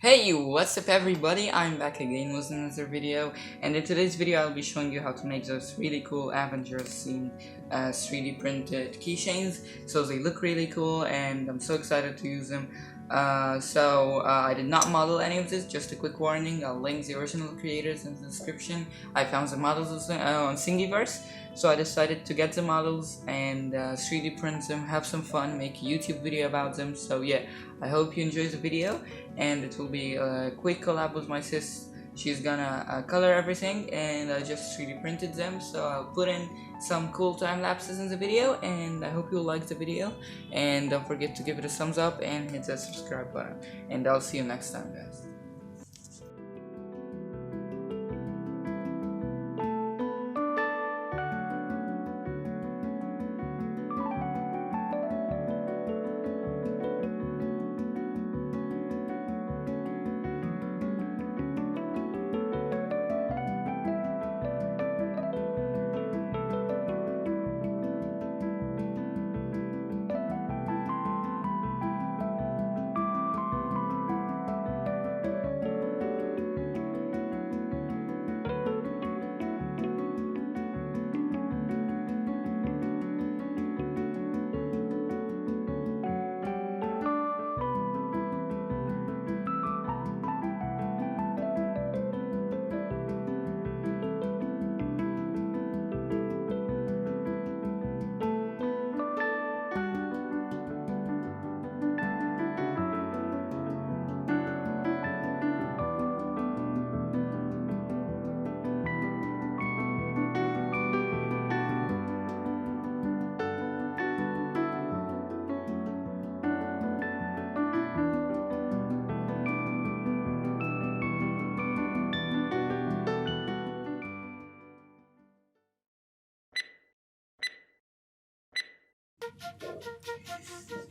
Hey, what's up everybody? I'm back again with another video, and in today's video I'll be showing you how to make those really cool Avengers themed 3D printed keychains. So they look really cool and I'm so excited to use them. I did not model any of this, just a quick warning. I'll link the original creators in the description. I found the models on Thingiverse, so I decided to get the models and 3D print them, have some fun, make a YouTube video about them. So yeah, I hope you enjoy the video, and it will be a quick collab with my sis. She's gonna color everything, and I just 3D printed them, so I'll put in some cool time lapses in the video, and I hope you'll like the video. And don't forget to give it a thumbs up and hit that subscribe button, and I'll see you next time, guys.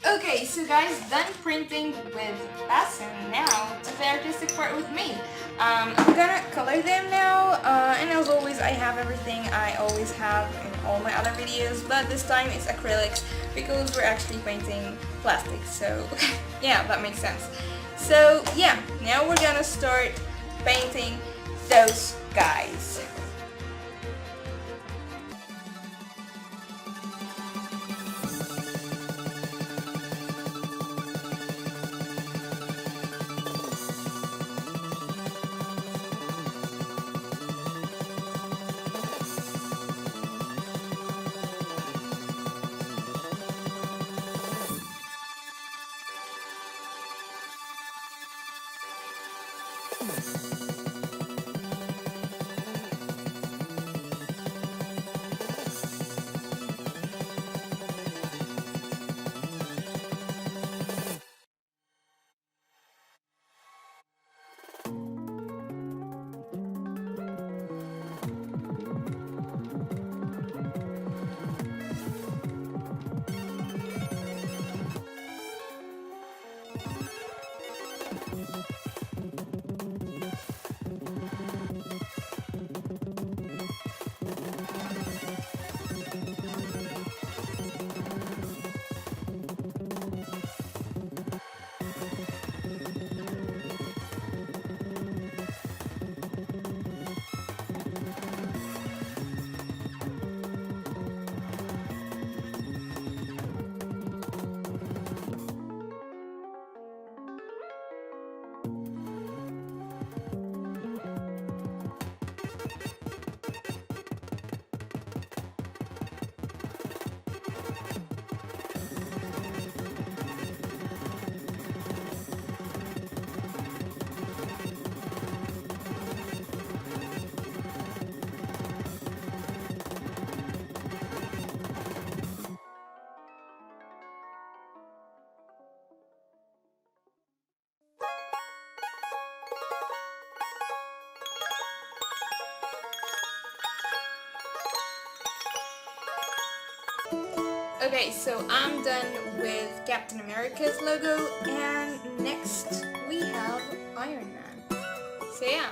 Okay, so guys, done printing with us, and now it's the artistic part with me. I'm gonna color them now, and as always, I have everything I always have in all my other videos, but this time it's acrylics because we're actually painting plastic, so yeah, that makes sense. So yeah, now we're gonna start painting those guys. Okay, so I'm done with Captain America's logo, and next we have Iron Man. So yeah.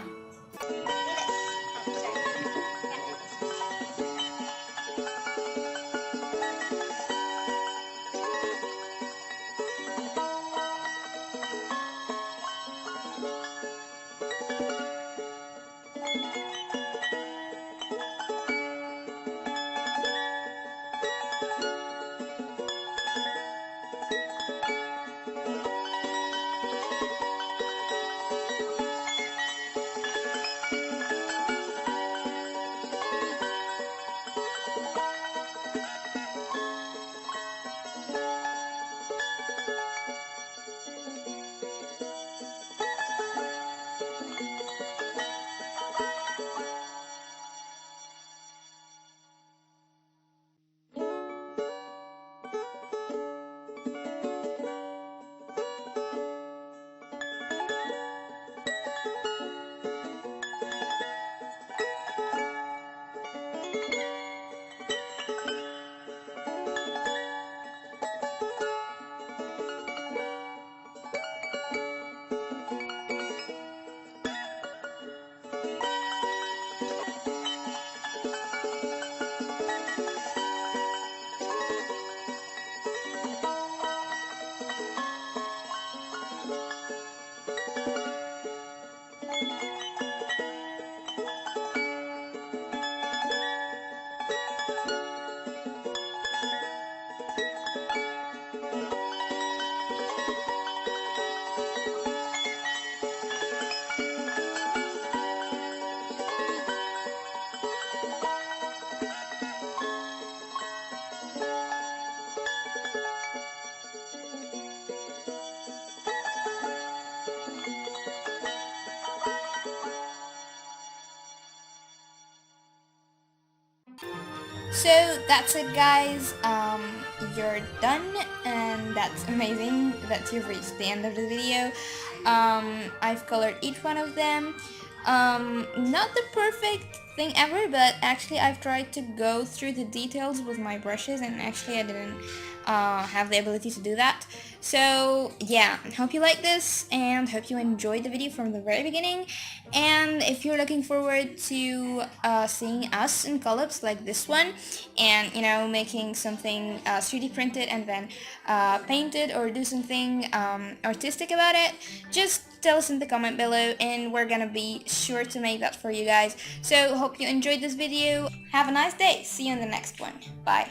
So that's it, guys. You're done, and that's amazing that you've reached the end of the video. I've colored each one of them. Not the perfect thing ever, but actually I've tried to go through the details with my brushes, and actually I didn't have the ability to do that. So yeah, hope you like this and hope you enjoyed the video from the very beginning. And if you're looking forward to seeing us in collabs like this one, and you know, making something 3D printed and then painted, or do something artistic about it, just tell us in the comment below and we're gonna be sure to make that for you guys. So hope you enjoyed this video. Have a nice day. See you in the next one. Bye.